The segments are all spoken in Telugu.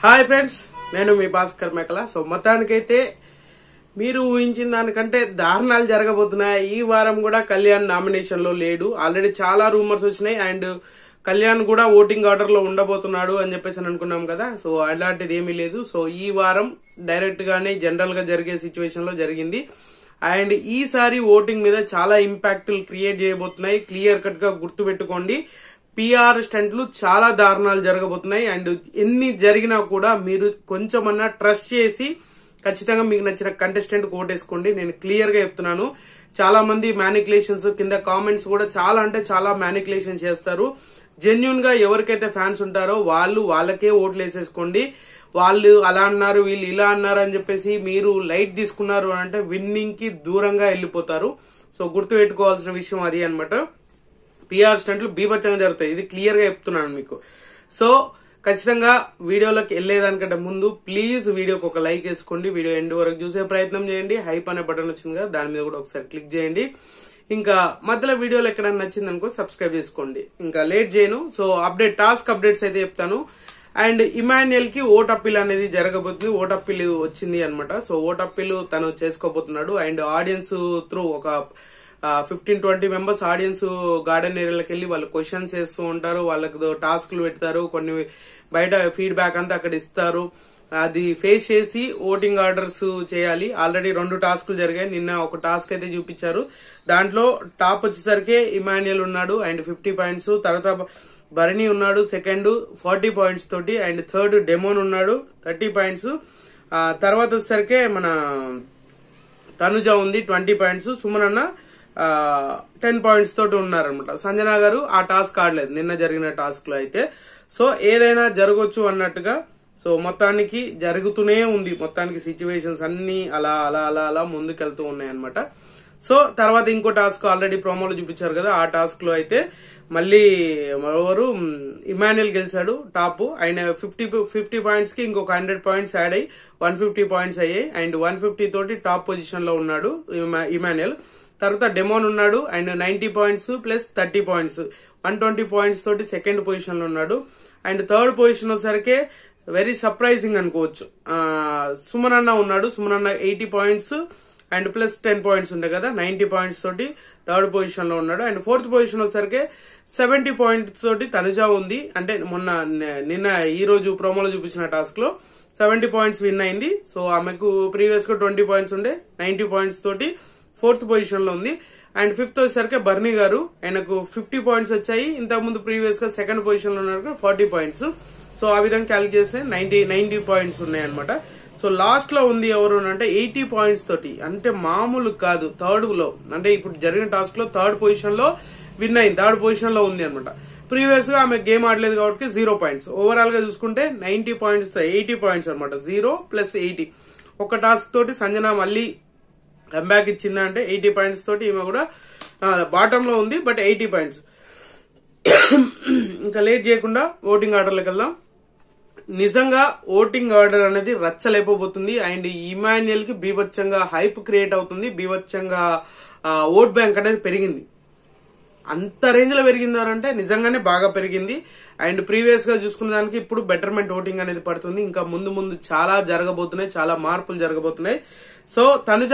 హాయ్ ఫ్రెండ్స్, నేను మీ భాస్కర్ మేకల. సో మొత్తానికైతే మీరు ఊహించిన దానికంటే దారుణాలు జరగబోతున్నాయి. ఈ వారం కూడా కళ్యాణ్ నామినేషన్ లో లేడు. ఆల్రెడీ చాలా రూమర్స్ వచ్చినాయి అండ్ కళ్యాణ్ కూడా ఓటింగ్ ఆర్డర్ లో ఉండబోతున్నాడు అని చెప్పేసి అనుకున్నాం కదా. సో అలాంటిది ఏమీ లేదు. సో ఈ వారం డైరెక్ట్ గానే జనరల్ గా జరిగే సిచ్యువేషన్ లో జరిగింది అండ్ ఈసారి ఓటింగ్ మీద చాలా ఇంపాక్ట్ క్రియేట్ చేయబోతున్నాయి. క్లియర్ కట్ గా గుర్తు పెట్టుకోండి, పిఆర్ స్టంట్లు చాలా దారుణాలు జరగబోతున్నాయి అండ్ ఎన్ని జరిగినా కూడా మీరు కొంచెమన్నా ట్రస్ట్ చేసి ఖచ్చితంగా మీకు నచ్చిన కంటెస్టెంట్ ఓటేసుకోండి. నేను క్లియర్ గా చెప్తున్నాను. చాలా మంది మ్యానికులేషన్స్ కింద కామెంట్స్ కూడా చాలా అంటే చాలా మ్యానికులేషన్ చేస్తారు. జెన్యున్ గా ఎవరికైతే ఫ్యాన్స్ ఉంటారో వాళ్ళకే ఓట్లు వేసేసుకోండి. వాళ్ళు అలా అన్నారు, వీళ్ళు ఇలా అన్నారు అని చెప్పేసి మీరు లైట్ తీసుకున్నారు అంటే విన్నింగ్ కి దూరంగా వెళ్ళిపోతారు. సో గుర్తు పెట్టుకోవాల్సిన విషయం అది అన్నమాట. పిఆర్ స్టంట్లు బీభత్సంగా జరుగుతాయి, ఇది క్లియర్ గా చెప్తున్నాను మీకు. సో ఖచ్చితంగా వీడియోలోకి వెళ్లేదానికంటే ముందు ప్లీజ్ వీడియోకి ఒక లైక్ వేసుకోండి. వీడియో ఎండ్ వరకు చూసే ప్రయత్నం చేయండి. హైప్ అనే బటన్ వచ్చింది కదా, దాని మీద కూడా ఒకసారి క్లిక్ చేయండి. ఇంకా మధ్యలో వీడియోలో ఎక్కడైనా నచ్చింది అనుకో సబ్స్క్రైబ్ చేసుకోండి. ఇంకా లేట్ చేయను. సో టాస్క్ అప్డేట్స్ అయితే చెప్తాను. అండ్ ఇమాన్యుయల్ కి ఓట్ అప్పీల్ అనేది జరగబోతుంది. ఓట్ అప్పీల్ వచ్చింది అనమాట. సో ఓట్ అప్పీల్ తను చేసుకోబోతున్నాడు అండ్ ఆడియన్స్ త్రూ ఒక 15-20 మెంబర్స్ ఆడియన్స్ గార్డెన్ ఏరియాలకు వెళ్లి వాళ్ళు క్వశ్చన్స్ చేస్తూ ఉంటారు. వాళ్ళకి టాస్క్లు పెడతారు, కొన్ని బయట ఫీడ్బ్యాక్ అంతా అక్కడ ఇస్తారు. అది ఫేస్ చేసి ఓటింగ్ ఆర్డర్స్ చేయాలి. ఆల్రెడీ 2 టాస్క్లు జరిగాయి. నిన్న ఒక టాస్క్ అయితే చూపించారు. దాంట్లో టాప్ వచ్చేసరికి ఇమాన్యుయల్ ఉన్నాడు అండ్ 50 పాయింట్స్. తర్వాత భరణి ఉన్నాడు సెకండ్ 40 పాయింట్స్ తోటి అండ్ థర్డ్ డెమోన్ ఉన్నాడు 30 పాయింట్స్. తర్వాత వచ్చేసరికి మన తనుజ ఉంది 20 పాయింట్స్. సుమన్ అన్న 10 పాయింట్స్ తోటి ఉన్నారనమాట. సంజన గారు ఆ టాస్క్ ఆడలేదు నిన్న జరిగిన టాస్క్ లో అయితే. సో ఏదైనా జరగొచ్చు అన్నట్టుగా. సో మొత్తానికి జరుగుతూనే ఉంది. మొత్తానికి సిచ్యువేషన్స్ అన్ని అలా అలా అలా అలా ముందుకెళ్తూ ఉన్నాయి అనమాట. సో తర్వాత ఇంకో టాస్క్ ఆల్రెడీ ప్రోమోలో చూపించారు కదా, ఆ టాస్క్ లో అయితే మళ్ళీ మరోవరు ఇమాన్యుయల్ గెలిచాడు టాప్. ఆయన 50 పాయింట్స్ కి ఇంకొక 100 పాయింట్స్ యాడ్ అయ్యి 150 పాయింట్స్ అయ్యాయి అండ్ 150 తోటి టాప్ పొజిషన్ లో ఉన్నాడు ఇమాన్యుయల్. తర్వాత డెమోన్ ఉన్నాడు and 90 points plus 30 points 120 points తోటి సెకండ్ పొజిషన్ లో ఉన్నాడు. అండ్ థర్డ్ పొజిషన్ వచ్చేసరికి వెరీ సర్ప్రైజింగ్ అనుకోవచ్చు, సుమన్ అన్న ఉన్నాడు. సుమన్ అన్న 80 పాయింట్స్ అండ్ ప్లస్ 10 పాయింట్స్ ఉంటాయి కదా, 90 పాయింట్స్ తోటి థర్డ్ పొజిషన్ లో ఉన్నాడు. అండ్ ఫోర్త్ పొజిషన్ వచ్చేసరికి 70 పాయింట్స్ తోటి తనుజ ఉంది. అంటే నిన్న ఈ రోజు ప్రోమోలో చూపించిన టాస్క్ లో 70 పాయింట్స్ విన్ అయింది. సో ఆమెకు ప్రీవియస్ గా 20 పాయింట్స్ ఉండే, 90 పాయింట్స్ తోటి ఫోర్త్ పొజిషన్ లో ఉంది. అండ్ ఫిఫ్త్ వచ్చేసరికి భరణి గారు, ఆయనకు 50 పాయింట్స్ వచ్చాయి. ఇంతకుముందు ప్రీవియస్ గా సెకండ్ పొజిషన్ లో ఉన్నారు 40 పాయింట్స్. సో ఆ విధంగా క్యాలిక్యులేట్ చేస్తే 90 పాయింట్స్ ఉన్నాయి అనమాట. సో లాస్ట్ లో ఉంది ఎవరు అంటే 80 పాయింట్స్ తోటి, అంటే మామూలు కాదు. థర్డ్ లో అంటే ఇప్పుడు జరిగిన టాస్క్ లో థర్డ్ పొజిషన్ లో విన్ అయింది, థర్డ్ పొజిషన్ లో ఉంది అనమాట. ప్రీవియస్ గా ఆమె గేమ్ ఆడలేదు కాబట్టి 0 పాయింట్స్. ఓవరాల్ గా చూసుకుంటే 90 పాయింట్స్ 80 పాయింట్స్ అనమాట. 0 + 80 ఒక టాస్క్ తోటి సంజన మళ్ళీ కంబ్యాక్ ఇచ్చిందంటే 80 పాయింట్స్ తోటి ఈమె కూడా బాటమ్ లో ఉంది, బట్ 80 పాయింట్స్. ఇంకా లేట్ చేయకుండా ఓటింగ్ ఆర్డర్లకు వెళ్దాం. నిజంగా ఓటింగ్ ఆర్డర్ అనేది రచ్చలేకపోతుంది అండ్ ఇమాన్యుయల్ కి బీభత్సంగా హైప్ క్రియేట్ అవుతుంది. బీభత్సంగా ఓట్ బ్యాంక్ అనేది పెరిగింది. అంత రేంజ్ లో పెరిగిందంటే నిజంగానే బాగా పెరిగింది. అండ్ ప్రీవియస్ గా చూసుకున్న దానికి ఇప్పుడు బెటర్మెంట్ ఓటింగ్ అనేది పడుతుంది. ఇంకా ముందు చాలా జరగబోతున్నాయి, చాలా మార్పులు జరగబోతున్నాయి. సో తనుజ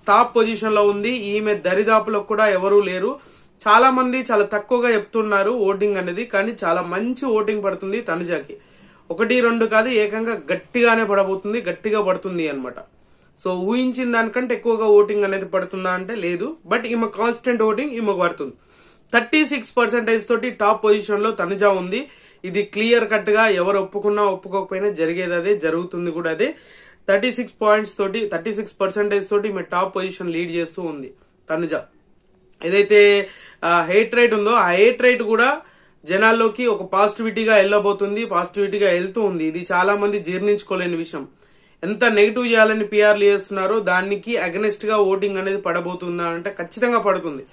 టాప్ పొజిషన్ లో ఉంది. ఈమె దరిదాపులో కూడా ఎవరూ లేరు. చాలా మంది చాలా తక్కువగా చెప్తున్నారు ఓటింగ్ అనేది, కానీ చాలా మంచి ఓటింగ్ పడుతుంది తనుజకి. 1-2 కాదు, ఏకంగా గట్టిగానే పడబోతుంది, గట్టిగా పడుతుంది అనమాట. సో ఊహించిన దానికంటే ఎక్కువగా ఓటింగ్ అనేది పడుతుందా అంటే లేదు, బట్ ఈమె కాన్స్టెంట్ ఓటింగ్ ఈమెకు పడుతుంది. 36% తోటి టాప్ పొజిషన్ లో తనుజ ఉంది. ఇది క్లియర్ కట్ గా ఎవరు ఒప్పుకున్నా ఒప్పుకోకపోయినా జరిగేది అదే, జరుగుతుంది కూడా అదే. 36 పాయింట్స్ తోటి 36% తోటి ఈమె టాప్ పొజిషన్ లీడ్ చేస్తూ ఉంది తనుజ. ఏదైతే హేట్ రేట్ ఉందో ఆ హేట్ రేట్ కూడా జనాల్లోకి ఒక పాజిటివిటీగా వెళ్ళబోతుంది, పాజిటివిటీగా వెళ్తూ ఉంది. ఇది చాలా మంది జీర్ణించుకోలేని విషయం. ఎంత నెగిటివ్ చేయాలని పిఆర్లు చేస్తున్నారో దానికి అగెనిస్ట్ గా ఓటింగ్ అనేది పడబోతుందా అంటే ఖచ్చితంగా పడుతుంది.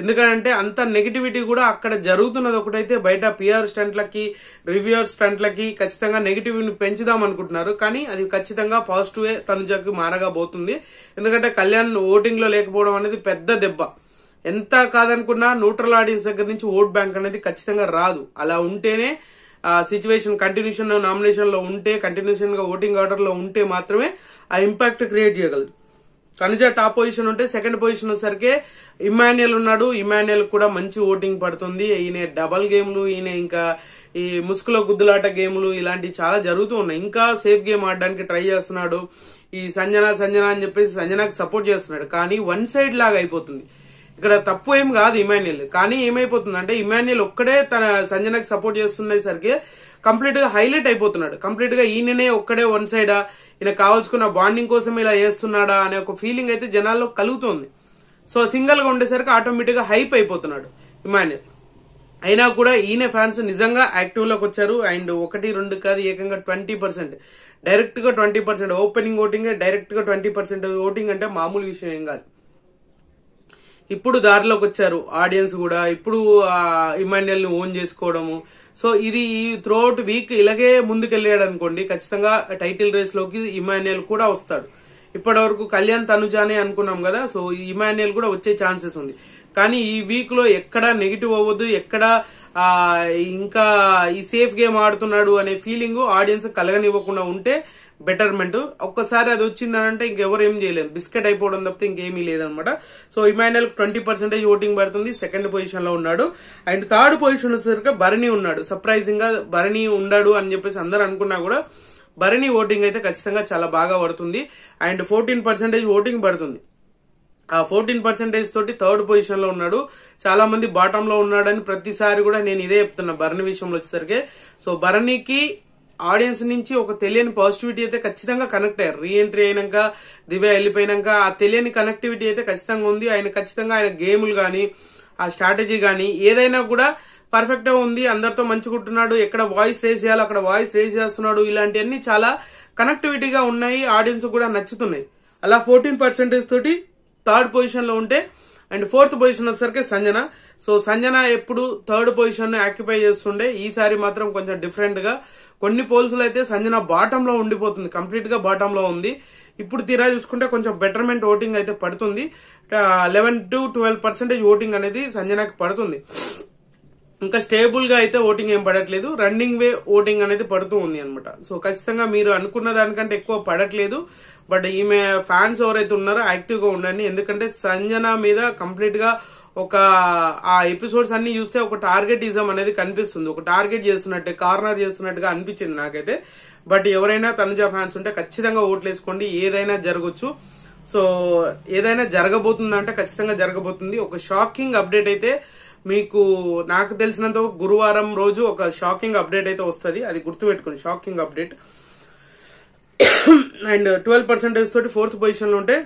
ఎందుకంటే అంత నెగిటివిటీ కూడా అక్కడ జరుగుతున్నది ఒకటైతే, బయట పిఆర్ స్టంట్లకి రివ్యూయర్ స్టంట్లకి ఖచ్చితంగా నెగిటివిటీని పెంచుదాం అనుకుంటున్నారు. కానీ అది ఖచ్చితంగా పాజిటివ్ తనుజకి మారగా పోతుంది. ఎందుకంటే కళ్యాణ్ ఓటింగ్ లో లేకపోవడం అనేది పెద్ద దెబ్బ. ఎంత కాదనుకున్నా న్యూట్రల్ ఆడియన్స్ దగ్గర నుంచి ఓట్ బ్యాంక్ అనేది ఖచ్చితంగా రాదు. అలా ఉంటేనే సిచ్యువేషన్ కంటిన్యూషన్ నామినేషన్ లో ఉంటే, కంటిన్యూషన్ గా ఓటింగ్ ఆర్డర్ లో ఉంటే మాత్రమే ఆ ఇంపాక్ట్ క్రియేట్ చేయగలదు. తనుజ టాప్ పొజిషన్ ఉంటే సెకండ్ పొజిషన్ వచ్చేసరికి ఇమాన్యుయల్ ఉన్నాడు. ఇమాన్యుయల్ కూడా మంచి ఓటింగ్ పడుతుంది. ఈయన డబల్ గేమ్లు, ఈయన ఇంకా ఈ ముసుగులో గుద్దులాట గేమ్లు ఇలాంటివి చాలా జరుగుతూ ఉన్నాయి. ఇంకా సేఫ్ గేమ్ ఆడడానికి ట్రై చేస్తున్నాడు. ఈ సంజన అని చెప్పేసి సంజనాకి సపోర్ట్ చేస్తున్నాడు. కానీ వన్ సైడ్ లాగా అయిపోతుంది. ఇక్కడ తప్పు ఏం కాదు ఇమాన్యుయల్, కానీ ఏమైపోతుంది అంటే ఇమాన్యుయల్ ఒక్కడే తన సంజనకి సపోర్ట్ చేస్తున్నసరికి కంప్లీట్ గా హైలైట్ అయిపోతున్నాడు. కంప్లీట్ గా ఈయననే ఒక్కడే వన్ సైడా, ఈయన కావాల్సుకున్న బాండింగ్ కోసం ఇలా చేస్తున్నాడా అనే ఒక ఫీలింగ్ అయితే జనాల్లో కలుగుతుంది. సో సింగిల్ గా ఉండేసరికి ఆటోమేటిక్ గా హైప్ అయిపోతున్నాడు ఇమాన్యుయల్. అయినా కూడా ఈయన ఫ్యాన్స్ నిజంగా యాక్టివ్ లోకి వచ్చారు. అండ్ 1-2 కాదు, ఏకంగా 20%, డైరెక్ట్ గా 20%, ఓపెనింగ్ ఓటింగ్ డైరెక్ట్ గా 20% ఓటింగ్ అంటే మామూలు విషయం ఏం కాదు. ఇప్పుడు దారిలోకి వచ్చారు ఆడియన్స్ కూడా. ఇప్పుడు ఇమాన్యుయల్ ని ఓన్ చేసుకోవడము. సో ఇది త్రూఅవుట్ వీక్ ఇలాగే ముందుకెళ్ళాడు అనుకోండి, ఖచ్చితంగా టైటిల్ రేస్ లోకి ఇమాన్యుయల్ కూడా వస్తాడు. ఇప్పటి వరకు కళ్యాణ్ తనుజానే అనుకున్నాం కదా, సో ఇమాన్యుయల్ కూడా వచ్చే ఛాన్సెస్ ఉంది. కానీ ఈ వీక్ లో ఎక్కడా నెగిటివ్ అవ్వద్దు, ఎక్కడా ఇంకా ఈ సేఫ్ గేమ్ ఆడుతున్నాడు అనే ఫీలింగ్ ఆడియన్స్ కలగనివ్వకుండా ఉంటే బెటర్మెంట్. ఒక్కసారి అది వచ్చిందనంటే ఇంకెవరు ఏం చేయలేదు, బిస్కెట్ అయిపోవడం తప్పితే ఇంకేమీ లేదనమాట. సో ఇమాన్యుయల్ 20% ఓటింగ్ పడుతుంది, సెకండ్ పొజిషన్ లో ఉన్నాడు. అండ్ థర్డ్ పొజిషన్ వచ్చేసరికి భరణి ఉన్నాడు. సర్ప్రైజింగ్ గా భరణి ఉన్నాడు అని చెప్పేసి అందరు అనుకున్నా కూడా భరణి ఓటింగ్ అయితే ఖచ్చితంగా చాలా బాగా పడుతుంది. అండ్ 14% ఓటింగ్ పడుతుంది. ఆ 14% తోటి థర్డ్ పొజిషన్ లో ఉన్నాడు. చాలా మంది బాటమ్ లో ఉన్నాడని ప్రతిసారి కూడా నేను ఇదే చెప్తున్నా భరణి విషయంలో వచ్చేసరికి. సో భరణికి ఆడియన్స్ నుంచి ఒక తెలియని పాజిటివిటీ అయితే ఖచ్చితంగా కనెక్ట్ అయ్యారు. రీఎంట్రీ అయినాక, దివ్య వెళ్ళిపోయినాక ఆ తెలియని కనెక్టివిటీ అయితే ఖచ్చితంగా ఉంది. ఆయన ఖచ్చితంగా ఆయన గేములు గానీ, ఆ స్ట్రాటజీ గానీ ఏదైనా కూడా పర్ఫెక్ట్ గా ఉంది. అందరితో మంచుకుంటున్నాడు. ఎక్కడ వాయిస్ రేస్ చేయాలో అక్కడ వాయిస్ రేస్ చేస్తున్నాడు. ఇలాంటివన్నీ చాలా కనెక్టివిటీగా ఉన్నాయి, ఆడియన్స్ కూడా నచ్చుతున్నాయి. అలా 14% తోటి థర్డ్ పొజిషన్ లో ఉంటే, అండ్ ఫోర్త్ పొజిషన్ వచ్చేసరికి సంజన. సో సంజన ఎప్పుడు థర్డ్ పొజిషన్ ను ఆక్యుపై చేస్తుండే, ఈసారి మాత్రం కొంచెం డిఫరెంట్ గా కొన్ని పోల్స్ లో అయితే సంజన బాటమ్ లో ఉండిపోతుంది, కంప్లీట్ గా బాటమ్ లో ఉంది. ఇప్పుడు తీరా చూసుకుంటే కొంచెం బెటర్మెంట్ ఓటింగ్ అయితే పడుతుంది. 11-12% ఓటింగ్ అనేది సంజనకి పడుతుంది. ఇంకా స్టేబుల్ గా అయితే ఓటింగ్ ఏం పడట్లేదు, రన్నింగ్ వే ఓటింగ్ అనేది పడుతూ ఉంది అనమాట. సో ఖచ్చితంగా మీరు అనుకున్న దానికంటే ఎక్కువ పడట్లేదు. బట్ ఈమె ఫ్యాన్స్ ఎవరైతే ఉన్నారో యాక్టివ్ గా ఉండండి. ఎందుకంటే సంజన మీద కంప్లీట్ గా ఆ ఎపిసోడ్స్ అన్ని చూస్తే ఒక టార్గెటిజం అనేది కనిపిస్తుంది. ఒక టార్గెట్ చేస్తున్నట్టే, కార్నర్ చేస్తున్నట్టుగా అనిపించింది నాకైతే. బట్ ఎవరైనా తనుజ ఫ్యాన్స్ ఉంటే ఖచ్చితంగా ఓట్లు వేసుకోండి. ఏదైనా జరగచ్చు. సో ఏదైనా జరగబోతుందంటే ఖచ్చితంగా జరగబోతుంది. ఒక షాకింగ్ అప్డేట్ అయితే మీకు నాకు తెలిసినంత గురువారం రోజు ఒక షాకింగ్ అప్డేట్ అయితే వస్తుంది. అది గుర్తుపెట్టుకోండి, షాకింగ్ అప్డేట్. అండ్ 12% తోటి ఫోర్త్ పొజిషన్ లో ఉంటే,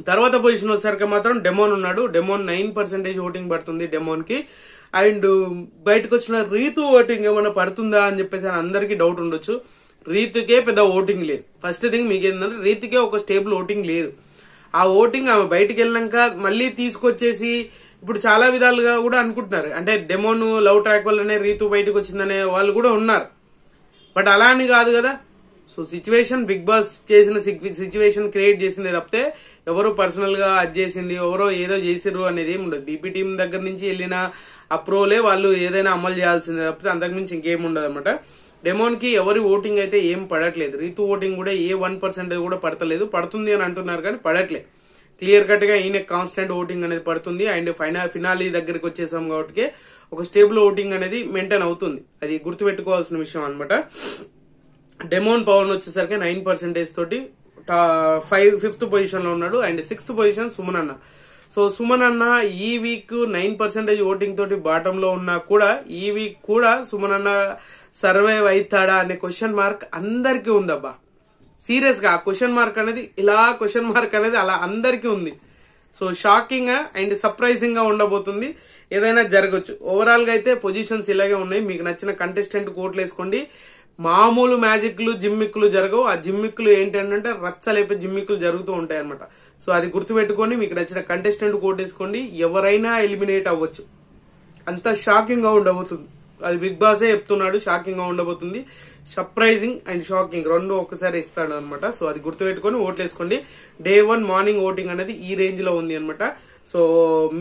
తర్వాత పొజిషన్ వచ్చేసరికి మాత్రం డెమోన్ ఉన్నాడు. డెమోన్ 9% ఓటింగ్ పడుతుంది డెమోన్ కి. అండ్ బయటకు వచ్చిన రీతు ఓటింగ్ ఏమైనా పడుతుందా అని చెప్పేసి అందరికీ డౌట్ ఉండొచ్చు. రీతుకే పెద్ద ఓటింగ్ లేదు. ఫస్ట్ థింగ్ మీకు ఏంటంటే రీతుకే ఒక స్టేబుల్ ఓటింగ్ లేదు. ఆ ఓటింగ్ ఆమె బయటికి వెళ్ళినాక మళ్ళీ తీసుకొచ్చేసి ఇప్పుడు చాలా విధాలుగా కూడా అనుకుంటున్నారు. అంటే డెమోన్ లవ్ ట్రాక్ వల్లనే రీతు బయటకు వచ్చిందనే వాళ్ళు కూడా ఉన్నారు. బట్ అలా అని కాదు కదా. సో సిచ్యువేషన్ బిగ్ బాస్ చేసిన సిచ్యువేషన్ క్రియేట్ చేసింది తప్పితే ఎవరో పర్సనల్ గా అది చేసింది, ఎవరో ఏదో చేసిర్రు అనేది ఏమి ఉండదు. బీపీ టీం దగ్గర నుంచి వెళ్ళిన అప్రూవలే వాళ్ళు ఏదైనా అమలు చేయాల్సిందే తప్పితే అంతకుమించి ఇంకేం ఉండదు అనమాట. డెమోన్ కి ఎవరి ఓటింగ్ అయితే ఏం పడట్లేదు. రీతు ఓటింగ్ కూడా 1% కూడా పడతలేదు. పడుతుంది అని అంటున్నారు కానీ పడట్లేదు. క్లియర్ కట్ గా ఈయన కాన్స్టెంట్ ఓటింగ్ అనేది పడుతుంది. అండ్ ఫినాలీ దగ్గరికి వచ్చేసాం కాబట్టి ఒక స్టేబుల్ ఓటింగ్ అనేది మెయింటైన్ అవుతుంది. అది గుర్తుపెట్టుకోవాల్సిన విషయం అనమాట. డెమోన్ పవన్ వచ్చేసరికి 9% తోటి 5th పొజిషన్ లో ఉన్నాడు. అండ్ 6th పొజిషన్ సుమన్ అన్న. సో సుమన్ అన్న ఈ వీక్ 9% ఓటింగ్ తోటి బాటమ్ లో ఉన్నా కూడా ఈ వీక్ కూడా సుమన్ అన్న సర్వైవ్ అవుతాడా అనే క్వశ్చన్ మార్క్ అందరికీ ఉందబ్బా. సీరియస్ గా ఆ క్వశ్చన్ మార్క్ అనేది క్వశ్చన్ మార్క్ అనేది అలా అందరికీ ఉంది. సో షాకింగ్ గా అండ్ సర్ప్రైజింగ్ గా ఉండబోతుంది. ఏదైనా జరగచ్చు. ఓవరాల్ గా అయితే పొజిషన్స్ ఇలాగే ఉన్నాయి. మీకు నచ్చిన కంటెస్టెంట్ కోట్లు వేసుకోండి. మామూలు మ్యాజిక్లు జిమ్మిక్లు జరగవు. ఆ జిమ్మిక్లు ఏంటంటే రచ్చలేపే జిమ్మిక్లు జరుగుతూ ఉంటాయి అనమాట. సో అది గుర్తుపెట్టుకోండి. మీకు నచ్చిన కంటెస్టెంట్ కోటేసుకోండి. ఎవరైనా ఎలిమినేట్ అవ్వచ్చు. అంత షాకింగ్ గా ఉండబోతుంది. అది బిగ్ బాసే చెప్తున్నాడు, షాకింగ్ గా ఉండబోతుంది. సర్ప్రైజింగ్ అండ్ షాకింగ్ రెండు ఒకసారి ఇస్తాడు అనమాట. సో అది గుర్తుపెట్టుకుని ఓట్లు వేసుకోండి. Day 1 మార్నింగ్ ఓటింగ్ అనేది ఈ రేంజ్ లో ఉంది అనమాట. సో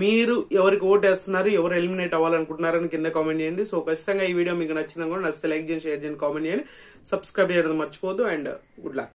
మీరు ఎవరికి ఓటేస్తున్నారు, ఎవరు ఎలిమినేట్ అవ్వాలనుకుంటున్నారని కింద కామెంట్ చేయండి. సో ఖచ్చితంగా ఈ వీడియో మీకు నచ్చినా కూడా నచ్చితే లైక్ చేయండి, షేర్ చేయండి, కామెంట్ చేయండి, సబ్స్క్రైబ్ చేయడం మర్చిపోద్దు. And good luck.